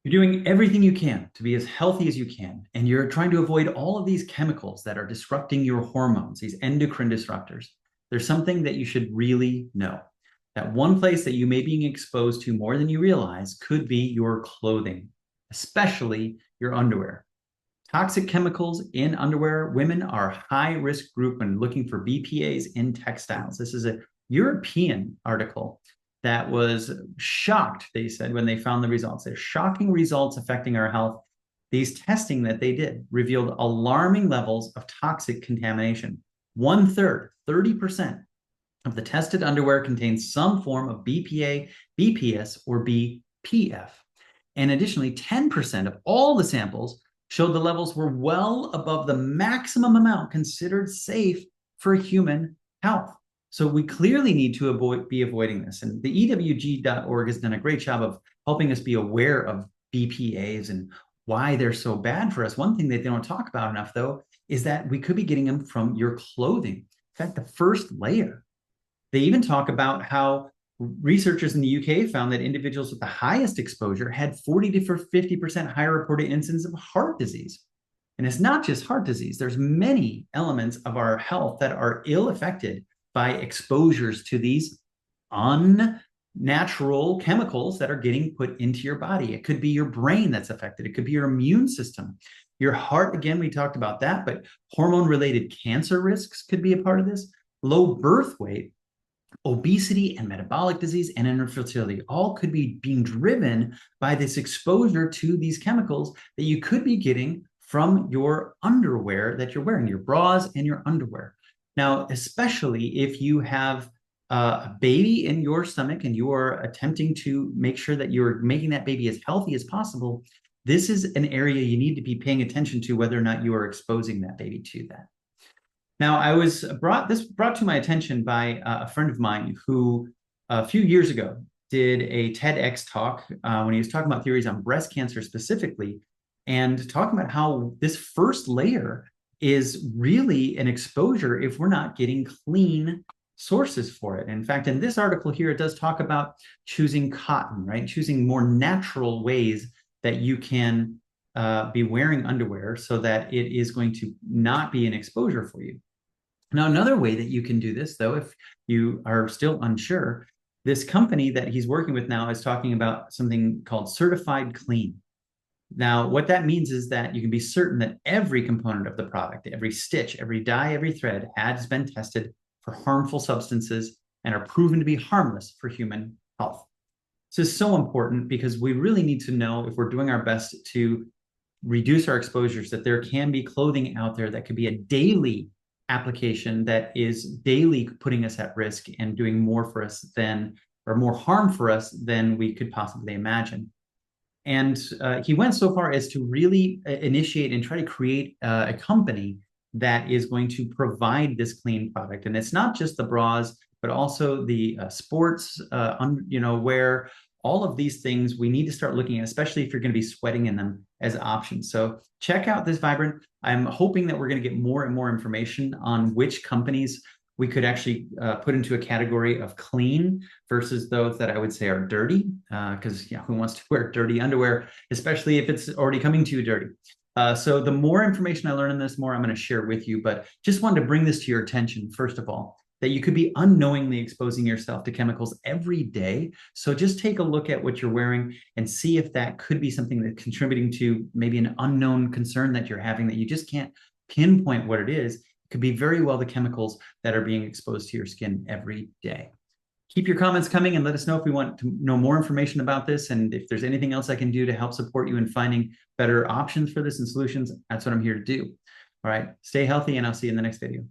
You're doing everything you can to be as healthy as you can, and you're trying to avoid all of these chemicals that are disrupting your hormones, these endocrine disruptors. There's something that you should really know. That one place that you may be being exposed to more than you realize could be your clothing, especially your underwear. Toxic chemicals in underwear. Women are a high risk group when looking for BPAs in textiles. This is a European article that was shocked, they said, when they found the results. They're shocking results affecting our health. These testing that they did revealed alarming levels of toxic contamination. 1/3, 30% of the tested underwear contains some form of BPA, BPS, or BPF. And additionally, 10% of all the samples showed the levels were well above the maximum amount considered safe for human health. So we clearly need to be avoiding this. And the EWG.org has done a great job of helping us be aware of BPAs and why they're so bad for us. One thing that they don't talk about enough, though, is that we could be getting them from your clothing. In fact, the first layer. They even talk about how researchers in the UK found that individuals with the highest exposure had 40 to 50% higher reported incidence of heart disease. And it's not just heart disease. There's many elements of our health that are ill affected by exposures to these unnatural chemicals that are getting put into your body. It could be your brain that's affected. It could be your immune system. Your heart, again, we talked about that, but hormone-related cancer risks could be a part of this. Low birth weight, obesity and metabolic disease, and infertility all could be being driven by this exposure to these chemicals that you could be getting from your underwear that you're wearing, your bras and your underwear. Now, especially if you have a baby in your stomach and you are attempting to make sure that you're making that baby as healthy as possible, this is an area you need to be paying attention to, whether or not you are exposing that baby to that. Now, I was brought to my attention by a friend of mine who a few years ago did a TEDx talk when he was talking about theories on breast cancer specifically, and talking about how this first layer is really an exposure if we're not getting clean sources for it. In fact, in this article here, it does talk about choosing cotton, right? Choosing more natural ways that you can be wearing underwear so that it is going to not be an exposure for you. Now, another way that you can do this, though, if you are still unsure, this company that he's working with now is talking about something called certified clean. Now, what that means is that you can be certain that every component of the product, every stitch, every dye, every thread has been tested for harmful substances and are proven to be harmless for human health. This is so important because we really need to know, if we're doing our best to reduce our exposures, that there can be clothing out there that could be a daily application that is daily putting us at risk and doing more for us than, or more harm for us than we could possibly imagine. And he went so far as to really initiate and try to create a company that is going to provide this clean product. And it's not just the bras, but also the sports, wear. All of these things we need to start looking at, especially if you're going to be sweating in them, as options. So check out this Vibrant. I'm hoping that we're going to get more and more information on which companies we could actually put into a category of clean versus those that I would say are dirty, because who wants to wear dirty underwear, especially if it's already coming to you dirty. So the more information I learn in this, more I'm going to share with you. But just wanted to bring this to your attention, first of all, that you could be unknowingly exposing yourself to chemicals every day. So just take a look at what you're wearing and see if that could be something that's contributing to maybe an unknown concern that you're having that you just can't pinpoint what it is. It could be very well the chemicals that are being exposed to your skin every day. Keep your comments coming and let us know if we want to know more information about this, and if there's anything else I can do to help support you in finding better options for this and solutions. That's what I'm here to do. All right, stay healthy, and I'll see you in the next video.